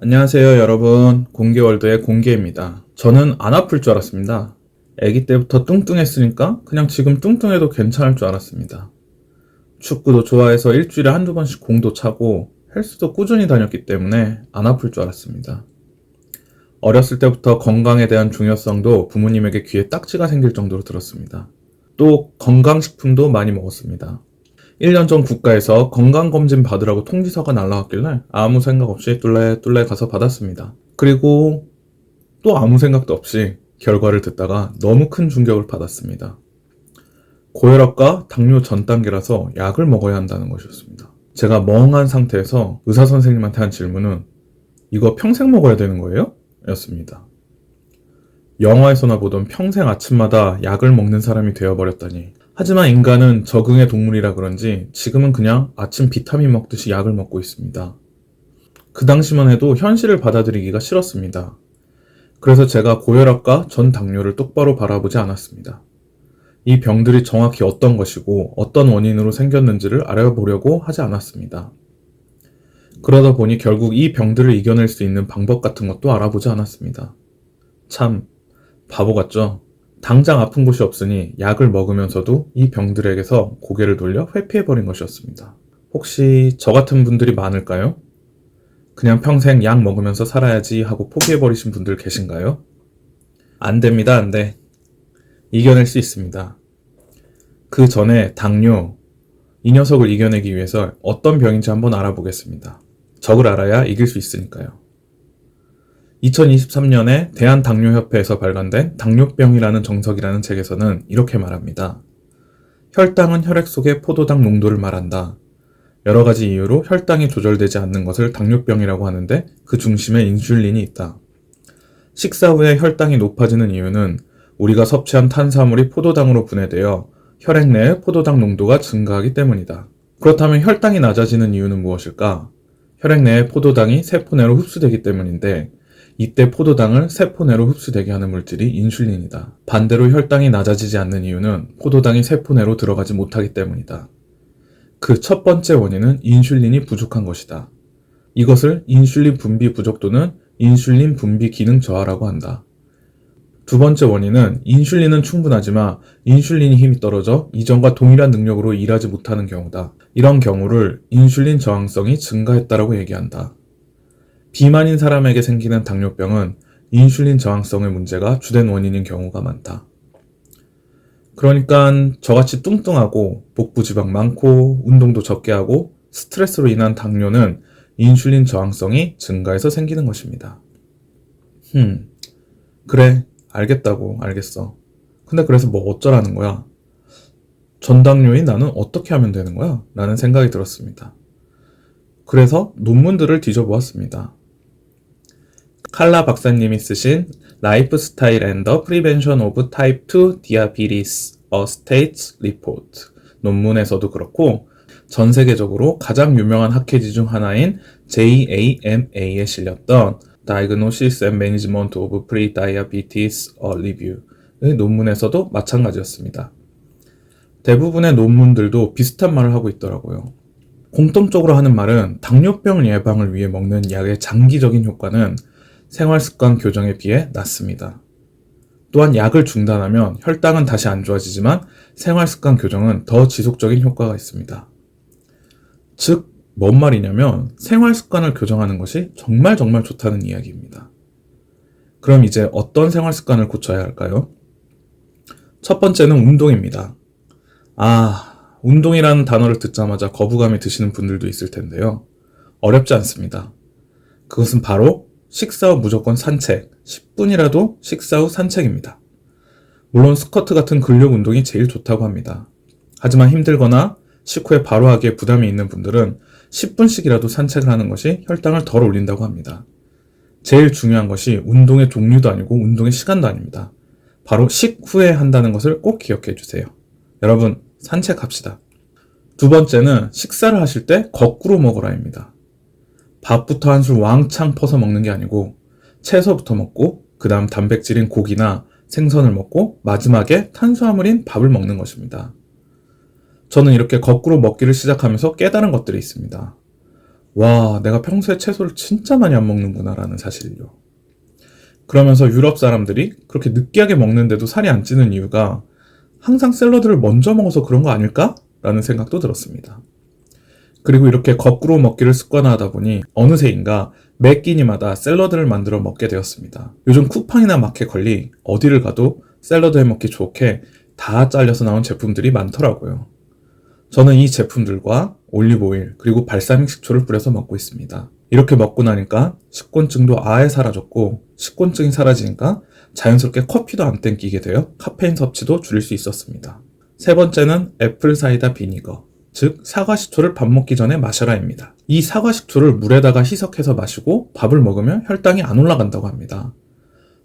안녕하세요, 여러분. 공개월드의 공개입니다. 저는 안 아플 줄 알았습니다. 아기 때부터 뚱뚱했으니까 그냥 지금 뚱뚱해도 괜찮을 줄 알았습니다. 축구도 좋아해서 일주일에 한두 번씩 공도 차고 헬스도 꾸준히 다녔기 때문에 안 아플 줄 알았습니다. 어렸을 때부터 건강에 대한 중요성도 부모님에게 귀에 딱지가 생길 정도로 들었습니다. 또 건강식품도 많이 먹었습니다. 1년 전 국가에서 건강검진 받으라고 통지서가 날라왔길래 아무 생각 없이 뚫레 가서 받았습니다. 그리고 또 아무 생각도 없이 결과를 듣다가 너무 큰 충격을 받았습니다. 고혈압과 당뇨 전 단계라서 약을 먹어야 한다는 것이었습니다. 제가 멍한 상태에서 의사 선생님한테 한 질문은 이거 평생 먹어야 되는 거예요? 였습니다. 영화에서나 보던 평생 아침마다 약을 먹는 사람이 되어버렸다니. 하지만 인간은 적응의 동물이라 그런지 지금은 그냥 아침 비타민 먹듯이 약을 먹고 있습니다. 그 당시만 해도 현실을 받아들이기가 싫었습니다. 그래서 제가 고혈압과 전 당뇨를 똑바로 바라보지 않았습니다. 이 병들이 정확히 어떤 것이고 어떤 원인으로 생겼는지를 알아보려고 하지 않았습니다. 그러다 보니 결국 이 병들을 이겨낼 수 있는 방법 같은 것도 알아보지 않았습니다. 참 바보 같죠? 당장 아픈 곳이 없으니 약을 먹으면서도 이 병들에게서 고개를 돌려 회피해버린 것이었습니다. 혹시 저 같은 분들이 많을까요? 그냥 평생 약 먹으면서 살아야지 하고 포기해버리신 분들 계신가요? 안 됩니다, 안 돼. 이겨낼 수 있습니다. 그 전에 당뇨, 이 녀석을 이겨내기 위해서 어떤 병인지 한번 알아보겠습니다. 적을 알아야 이길 수 있으니까요. 2023년에 대한당뇨협회에서 발간된 당뇨병이라는 정석이라는 책에서는 이렇게 말합니다. 혈당은 혈액 속의 포도당 농도를 말한다. 여러 가지 이유로 혈당이 조절되지 않는 것을 당뇨병이라고 하는데 그 중심에 인슐린이 있다. 식사 후에 혈당이 높아지는 이유는 우리가 섭취한 탄수화물이 포도당으로 분해되어 혈액 내의 포도당 농도가 증가하기 때문이다. 그렇다면 혈당이 낮아지는 이유는 무엇일까? 혈액 내의 포도당이 세포내로 흡수되기 때문인데 이때 포도당을 세포내로 흡수되게 하는 물질이 인슐린이다. 반대로 혈당이 낮아지지 않는 이유는 포도당이 세포내로 들어가지 못하기 때문이다. 그 첫 번째 원인은 인슐린이 부족한 것이다. 이것을 인슐린 분비 부족 또는 인슐린 분비 기능 저하라고 한다. 두 번째 원인은 인슐린은 충분하지만 인슐린이 힘이 떨어져 이전과 동일한 능력으로 일하지 못하는 경우다. 이런 경우를 인슐린 저항성이 증가했다라고 얘기한다. 비만인 사람에게 생기는 당뇨병은 인슐린 저항성의 문제가 주된 원인인 경우가 많다. 그러니까 저같이 뚱뚱하고 복부 지방 많고 운동도 적게 하고 스트레스로 인한 당뇨는 인슐린 저항성이 증가해서 생기는 것입니다. 그래, 알겠어. 근데 그래서 뭐 어쩌라는 거야? 전당뇨인 나는 어떻게 하면 되는 거야? 라는 생각이 들었습니다. 그래서 논문들을 뒤져보았습니다. 칼라 박사님이 쓰신 Lifestyle and the Prevention of Type 2 Diabetes, a States Report 논문에서도 그렇고 전 세계적으로 가장 유명한 학회지 중 하나인 JAMA에 실렸던 Diagnosis and Management of Prediabetes a Review의 논문에서도 마찬가지였습니다. 대부분의 논문들도 비슷한 말을 하고 있더라고요. 공통적으로 하는 말은 당뇨병 예방을 위해 먹는 약의 장기적인 효과는 생활습관 교정에 비해 낮습니다. 또한 약을 중단하면 혈당은 다시 안 좋아지지만 생활습관 교정은 더 지속적인 효과가 있습니다. 즉, 뭔 말이냐면 생활습관을 교정하는 것이 정말 좋다는 이야기입니다. 그럼 이제 어떤 생활습관을 고쳐야 할까요? 첫 번째는 운동입니다. 운동이라는 단어를 듣자마자 거부감이 드시는 분들도 있을 텐데요. 어렵지 않습니다. 그것은 바로 식사 후 무조건 산책, 10분이라도 식사 후 산책입니다. 물론 스쿼트 같은 근력 운동이 제일 좋다고 합니다. 하지만 힘들거나 식후에 바로 하기에 부담이 있는 분들은 10분씩이라도 산책을 하는 것이 혈당을 덜 올린다고 합니다. 제일 중요한 것이 운동의 종류도 아니고 운동의 시간도 아닙니다. 바로 식후에 한다는 것을 꼭 기억해 주세요. 여러분, 산책합시다. 두 번째는 식사를 하실 때 거꾸로 먹으라입니다. 밥부터 한술 왕창 퍼서 먹는 게 아니고 채소부터 먹고 그 다음 단백질인 고기나 생선을 먹고 마지막에 탄수화물인 밥을 먹는 것입니다. 저는 이렇게 거꾸로 먹기를 시작하면서 깨달은 것들이 있습니다. 와, 내가 평소에 채소를 진짜 많이 안 먹는구나라는 사실을요. 그러면서 유럽 사람들이 그렇게 느끼하게 먹는데도 살이 안 찌는 이유가 항상 샐러드를 먼저 먹어서 그런 거 아닐까? 라는 생각도 들었습니다. 그리고 이렇게 거꾸로 먹기를 습관화하다 보니 어느새인가 매 끼니마다 샐러드를 만들어 먹게 되었습니다. 요즘 쿠팡이나 마켓컬리 어디를 가도 샐러드 해 먹기 좋게 다 잘려서 나온 제품들이 많더라고요. 저는 이 제품들과 올리브오일 그리고 발사믹 식초를 뿌려서 먹고 있습니다. 이렇게 먹고 나니까 식곤증도 아예 사라졌고 식곤증이 사라지니까 자연스럽게 커피도 안 땡기게 되어 카페인 섭취도 줄일 수 있었습니다. 세 번째는 애플 사이다 비니거, 즉 사과식초를 밥 먹기 전에 마셔라입니다. 이 사과식초를 물에다가 희석해서 마시고 밥을 먹으면 혈당이 안 올라간다고 합니다.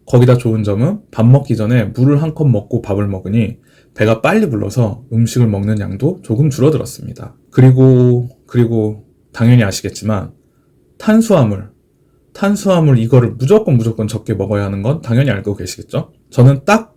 거기다 좋은 점은 밥 먹기 전에 물을 한 컵 먹고 밥을 먹으니 배가 빨리 불러서 음식을 먹는 양도 조금 줄어들었습니다. 그리고 당연히 아시겠지만 탄수화물 이거를 무조건 적게 먹어야 하는 건 당연히 알고 계시겠죠? 저는 딱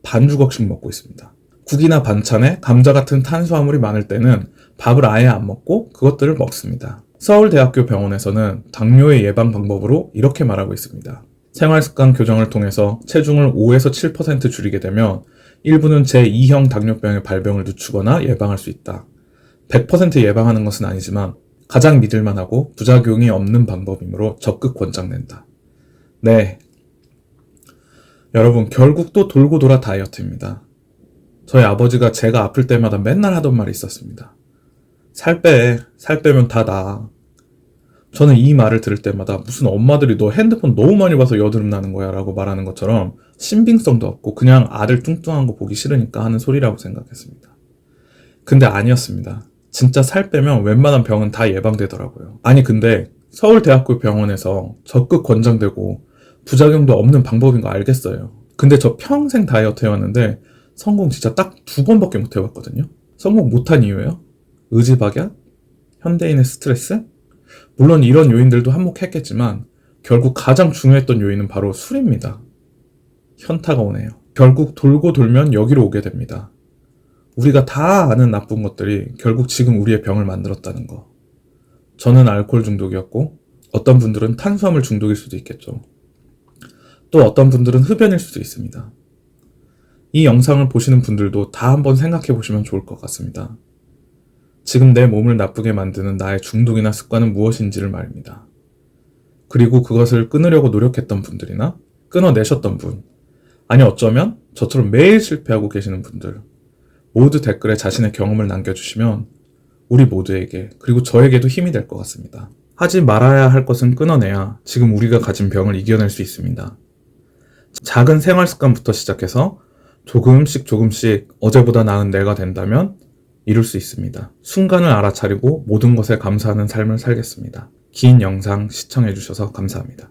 반 주걱씩 먹고 있습니다. 국이나 반찬에 감자 같은 탄수화물이 많을 때는 밥을 아예 안 먹고 그것들을 먹습니다. 서울대학교 병원에서는 당뇨의 예방 방법으로 이렇게 말하고 있습니다. 생활습관 교정을 통해서 체중을 5에서 7% 줄이게 되면 일부는 제2형 당뇨병의 발병을 늦추거나 예방할 수 있다. 100% 예방하는 것은 아니지만 가장 믿을만하고 부작용이 없는 방법이므로 적극 권장된다. 네. 여러분, 결국 또 돌고 돌아 다이어트입니다. 저희 아버지가 제가 아플 때마다 맨날 하던 말이 있었습니다. 살 빼면 다 나아. 저는 이 말을 들을 때마다 무슨 엄마들이 너 핸드폰 너무 많이 봐서 여드름 나는 거야 라고 말하는 것처럼 신빙성도 없고 그냥 아들 뚱뚱한 거 보기 싫으니까 하는 소리라고 생각했습니다. 근데 아니었습니다. 진짜 살 빼면 웬만한 병은 다 예방되더라고요. 아니 근데 서울대학교 병원에서 적극 권장되고 부작용도 없는 방법인 거 알겠어요. 근데 저 평생 다이어트 해왔는데 성공 진짜 딱 2번밖에 못 해봤거든요. 성공 못한 이유예요? 의지박약? 현대인의 스트레스? 물론 이런 요인들도 한몫했겠지만 결국 가장 중요했던 요인은 바로 술입니다. 현타가 오네요. 결국 돌고 돌면 여기로 오게 됩니다. 우리가 다 아는 나쁜 것들이 결국 지금 우리의 병을 만들었다는 거. 저는 알코올 중독이었고 어떤 분들은 탄수화물 중독일 수도 있겠죠. 또 어떤 분들은 흡연일 수도 있습니다. 이 영상을 보시는 분들도 다 한번 생각해 보시면 좋을 것 같습니다. 지금 내 몸을 나쁘게 만드는 나의 중독이나 습관은 무엇인지를 말입니다. 그리고 그것을 끊으려고 노력했던 분들이나 끊어내셨던 분, 아니 어쩌면 저처럼 매일 실패하고 계시는 분들, 모두 댓글에 자신의 경험을 남겨주시면 우리 모두에게 그리고 저에게도 힘이 될 것 같습니다. 하지 말아야 할 것은 끊어내야 지금 우리가 가진 병을 이겨낼 수 있습니다. 작은 생활 습관부터 시작해서 조금씩 어제보다 나은 내가 된다면 이룰 수 있습니다. 순간을 알아차리고 모든 것에 감사하는 삶을 살겠습니다. 긴 영상 시청해주셔서 감사합니다.